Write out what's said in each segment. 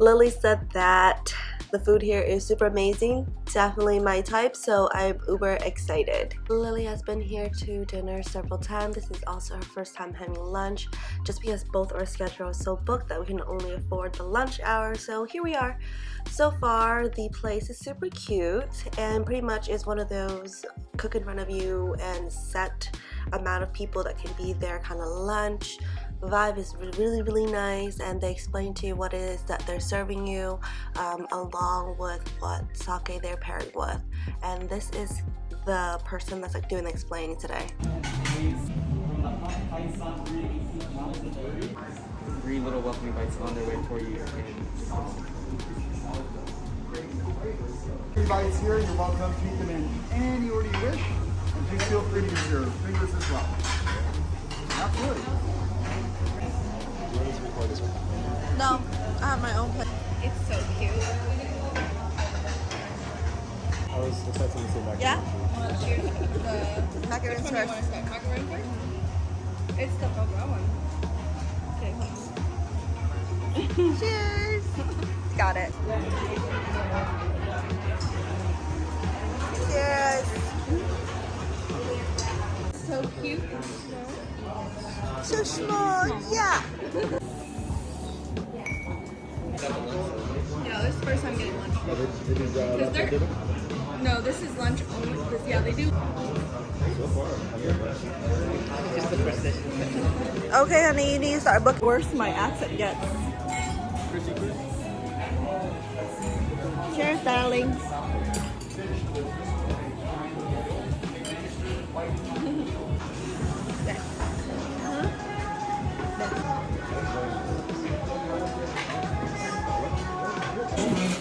Lily said that the food here is super amazing, definitely my type, so I'm uber excited. Lily has been here to dinner several times. This is also her first time having lunch, just because both our schedules are so booked that we can only afford the lunch hour, so here we are. So far, the place is super cute and pretty much is one of those cook in front of you and set amount of people that can be there kind of lunch. The vibe is really nice, and they explain to you what it is that they're serving you along with what sake they're pairing with. And this is the person that's like doing the explaining today. 3 little welcoming bites on their way for you. 3 bites here, you're welcome to eat them in any order you wish. And please feel free to use your fingers as well. Absolutely. No, I have my own plate. It's so cute. I was expecting to say macaroni. Yeah? The Macarons first. Macaron first? It's the Boba one. Okay. Cheers! Got it. Cheers! So cute. So small, yeah! Yeah, this is the first time getting lunch. They did Because they're... No, this is lunch only. Because, yeah, they do. so far. Okay, honey, you need to start booking. Worse my accent gets. Cheers, darling.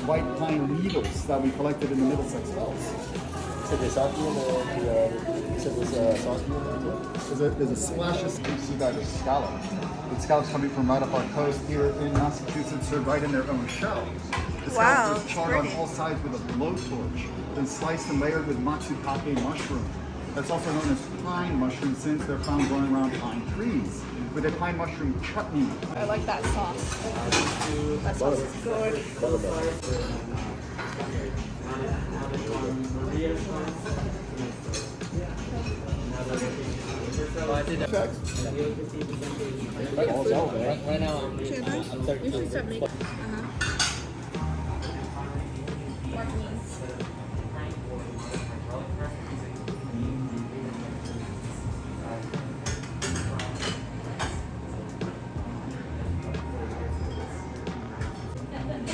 White pine needles that we collected in the Middlesex Fells. So the sake and sauce. There's a splash of, you see that, of scallop. The scallops coming from right up our coast here in Massachusetts, served right in their own shell. The Wow, scallops are charred on all sides with a blowtorch, then sliced and layered with matsutake mushroom. That's also known as pine mushroom, since they're found growing around pine trees, with a pine mushroom chutney. I like that sauce. That sauce is good. Right now, I'm You should start making.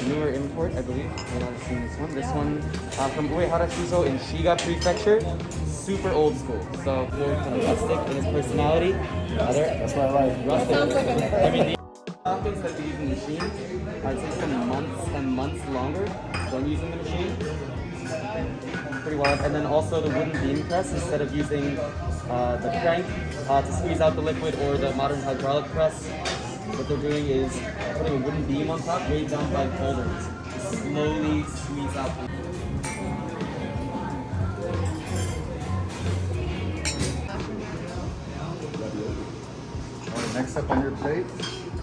newer import, I believe. I've not seen this one. This one from Uehara Shuzo in Shiga Prefecture. Super old school. So very kind of rustic in its personality. That's my life. Rustic. Sounds like a I mean, the toppings that we use in the machine take them months and months longer than using the machine. Pretty wild. And then also the wooden beam press, instead of using the crank to squeeze out the liquid or the modern hydraulic press, what they're doing is putting a wooden beam on top, weighed down by boulders, to slowly squeeze out the Alright, next up on your plate,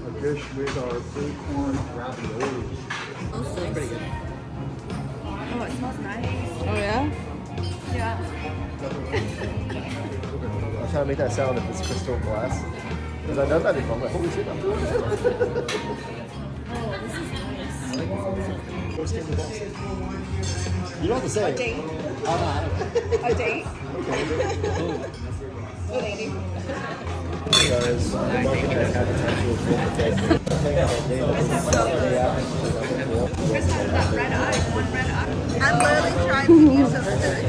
a dish with our acorn ravioli. Oh, it smells nice. Oh yeah? Yeah. I'm trying to make that sound if it's crystal glass. Because I've done that before. I'm like, holy shit, I'm doing this. You don't have to say A it. date. A date. With Amy. Because the market has had the time to Chris has that red eye. One red eye. I'm literally trying to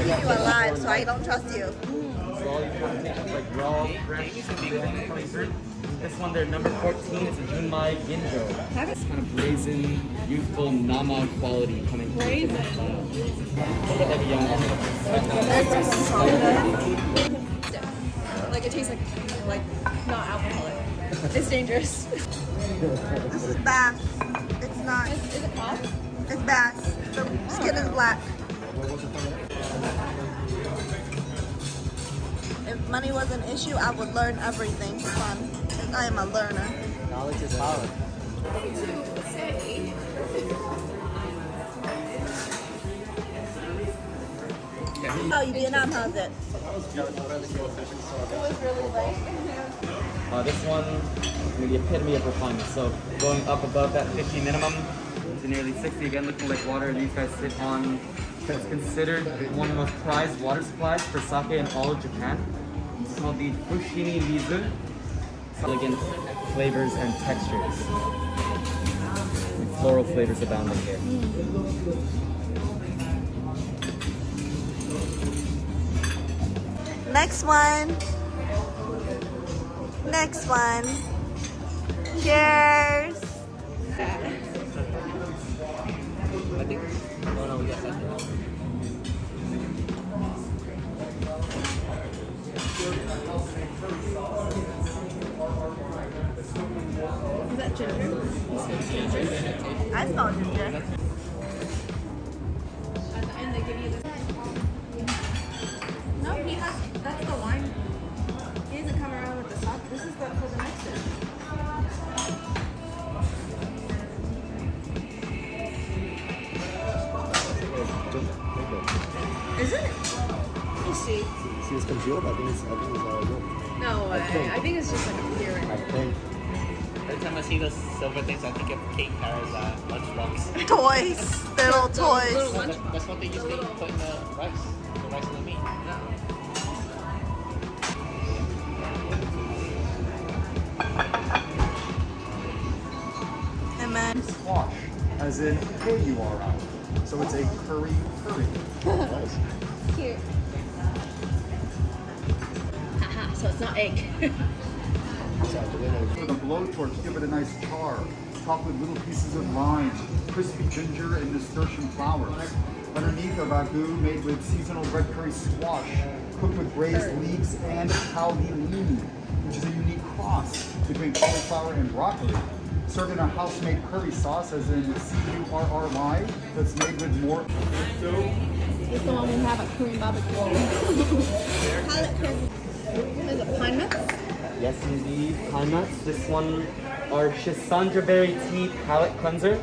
keep you alive, so I don't trust you. So all these combinations like raw, fresh, coming through. This one, their number 14, is a Junmai Ginjo. It's kind of brazen, youthful nama quality coming through. Brazen. Like a young Like it tastes like not alcoholic. It's dangerous. This is bass. It's not. Is it cod? It's bass. The skin is black. If money was an issue, I would learn everything for fun. I am a learner. Knowledge is power. to say. Oh, Vietnam, how's it? It was really light. This one, the epitome of refinement. So going up above that 50 minimum to nearly 60, again looking like water. These guys sit on, it's considered one of the most prized water supplies for sake in all of Japan. It's called the Fushimi Mizu. Elegant flavors and textures. And floral flavors abounding here. Next one. Next one. Cheers. I think, oh no, we got that. Is that ginger? I smell ginger. At the end, they give you this. No, he has. That's the wine. He doesn't come around with the sauce. This is the for the next dish. Is it? Let me see. See, it's congealed. I think it's good. No way. I think it's just like a appearance. I think. Every time I see those silver things, I think of Kate Kara's lunchbox. Toys. Little toys. Little So lunch. that's what they used to put in the rice and the meat. And then Squash, as in K-U-R-I. So it's a curry. Nice. Cute. Haha, so it's not egg. For the blowtorch, give it a nice char. Topped with little pieces of lime, crispy ginger, and nasturtium flowers. Underneath, a ragu made with seasonal red curry squash, cooked with braised leeks and cᴏ宜ᴛ쏘ᴄᴛ, which is a unique cross between cauliflower and broccoli. Served in a house-made curry sauce, as in curry, that's made with more. This is the one we have at Korean barbecue. Palette curry. Is it pine nuts? Yes, indeed. Pine nuts. This one are Shisandra berry tea palate cleanser.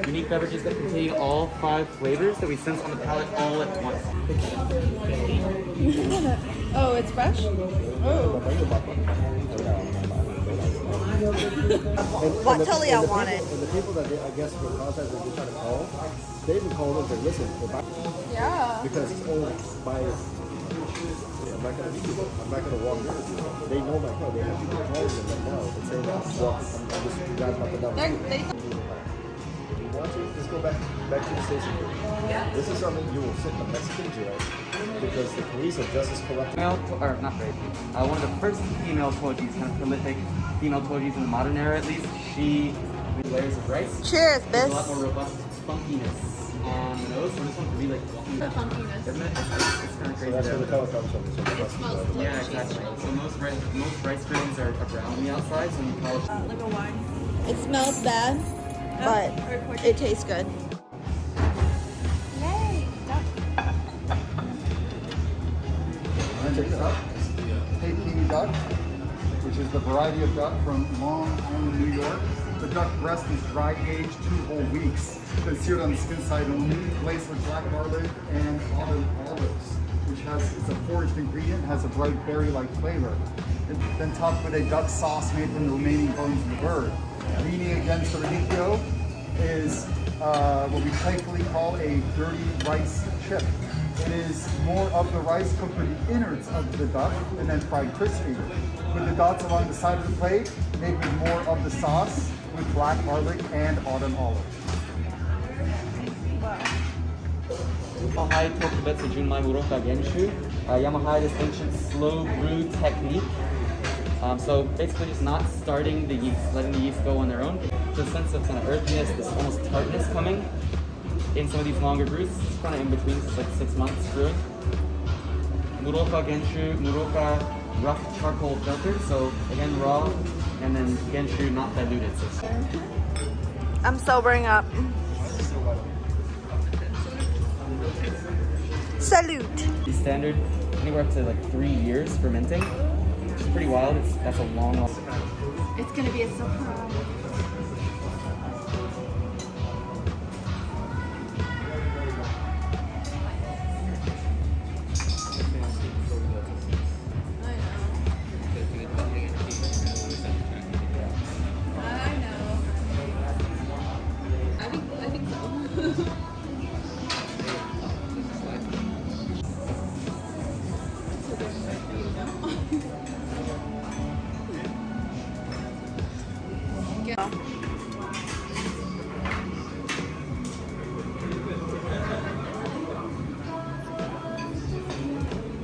Unique beverages that contain all 5 flavors that we sense on the palate all at once. Oh, it's fresh? Oh. what Tully I wanted. And the people that I guess were contacted, they're trying to call, they even called up and listen. Yeah. Because it's owned by. I'm not gonna walk in. They know my car. They have people calling them right now and saying that I'm just driving up and down. They If you want to, just go back to the station. Yeah. This is something you will sit in a Mexican jail because the police are just as corrupt. Female, or not very. One of the first female Tojis, kind of prolific female Tojis in the modern era at least. She with layers of rice. Cheers, There's a lot Biss. more robust funkiness on the nose. So this one could be like walking The back. funkiness. Isn't it? It's kind of So crazy. that's where the there. color comes from. So It smells Yeah, delicious. exactly. So most rice grains are brown on the outside, so when you polish Like a wine. It smells bad, but it tastes good. Yay! Duck. Check this out. Peking duck, which is the variety of duck from Long Island, New York. The duck breast is dry aged 2 whole weeks. Then seared on the skin side only, glazed with black garlic and autumn olives, which it's a foraged ingredient, has a bright berry-like flavor. And then topped with a duck sauce made from the remaining bones of the bird. Leaning against the radicchio is what we playfully call a dirty rice chip. It is more of the rice cooked with the innards of the duck and then fried crispy. With the dots along the side of the plate, made with more of the sauce with black garlic and autumn olives. Yamahai Tokubetsu Junmai Muroka Genshu. Yamahai is ancient slow brew technique. So basically just not starting the yeast, letting the yeast go on their own. The sense of kind of earthiness, this almost tartness coming in some of these longer brews. It's kind of in between, it's like 6 months brewing. Muroka Genshu, Muroka rough charcoal filtered, so again raw, and then Genshu not diluted. So I'm sobering up. Salute. standard, anywhere up to like 3 years fermenting, which is pretty wild. That's a long. It's gonna be a surprise.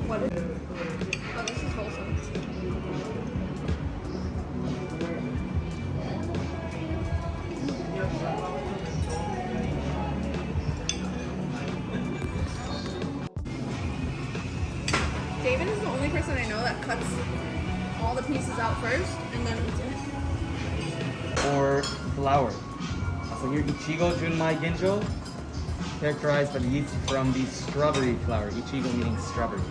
What is it? Oh, this is wholesome. David is the only person I know that cuts all the pieces out first and then eats it. Or flour. So here, Ichigo Junmai Ginjo, characterized by the yeast from the strawberry flour. Ichigo meaning strawberry.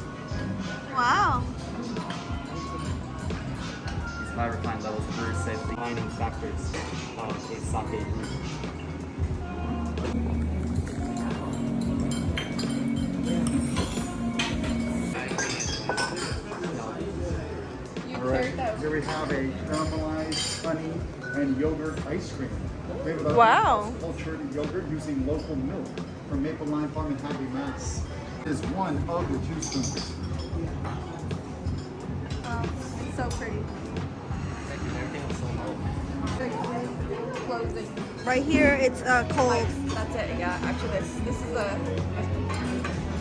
Wow. These high refined levels for say the defining factors of a sake root. Alright, here we have a caramelized honey and yogurt ice cream. Wow. Cultured yogurt using local milk from Maple Line Farm in Happy Mass. It is one of the two spoons. Wow, it's so pretty. Closing. Right here, it's cold. That's it. Yeah. Actually, this is a.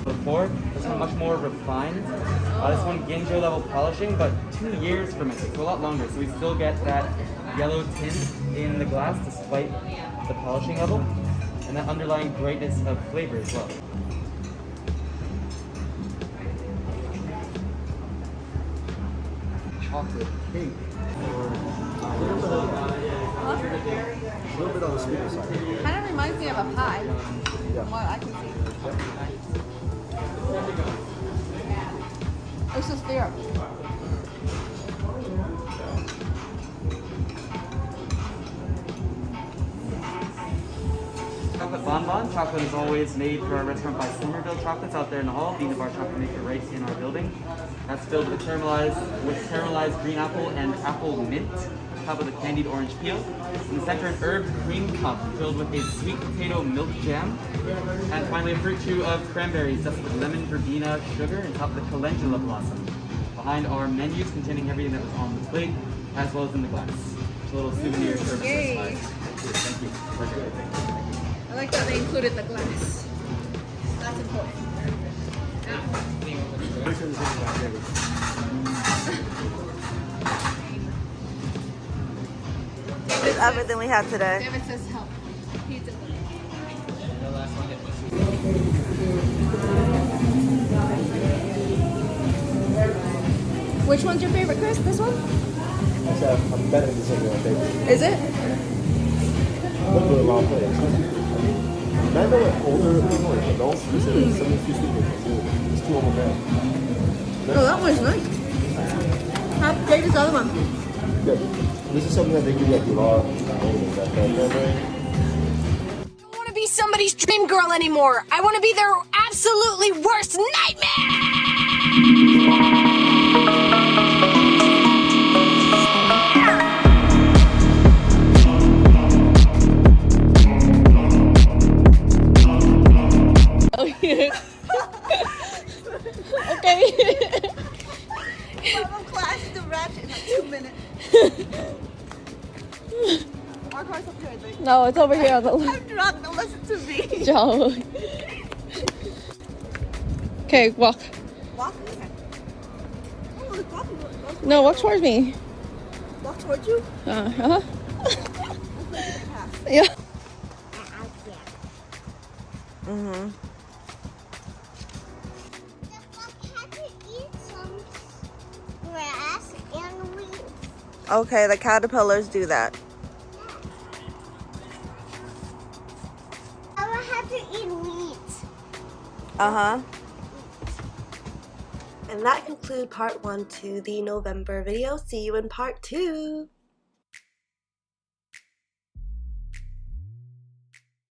Before, this one much more refined. This one Ginjo level polishing, but 2 years fermented, so a lot longer. So we still get that yellow tint in the glass despite the polishing level, and that underlying brightness of flavor as well. Chocolate cake. A little bit on the sweeter side. Kind of reminds me of a pie. Yeah. From what I can see. It's just syrup. Chocolate bonbon. Chocolate is always made for our restaurant by Somerville Chocolates out there in the hall, being of our chocolate maker right in our building. That's filled with caramelized green apple and apple mint, on top of the candied orange peel. In the center, an herbed cream cup filled with a sweet potato milk jam. And finally, a fruit chew of cranberries dusted with lemon verbena sugar on top of the calendula blossom. Behind are menus containing everything that was on the plate, as well as in the glass. It's a little souvenir service. Yay. Thank you. I like that they included the glass. That's important. This is everything we have today. David says help. Pizza. Which one's your favorite, Chris? This one? I'm better than something I think. Is it? Look at a lot of players. I know that older people, like adults, they say that something's too stupid. It's too overbearing. Oh, that one's nice. How big is the other one? Good. This is something that they give like a lot of that cranberry. I don't want to be somebody's dream girl anymore. I want to be their absolutely worst nightmare. Okay. I'm class to ratchet in like 2 minutes. Our car's up here, I think. No, it's over here on the left. I'm drunk, don't listen to me. Joe. Okay, walk. Walk? Okay. Oh, look, walk. No, walk towards me. Walk towards you? Uh-huh. Yeah. Mm-hmm. Grass and weeds. Okay, the caterpillars do that. I will have to eat weeds. Uh-huh. And that concludes part 1 to the November video. See you in part 2.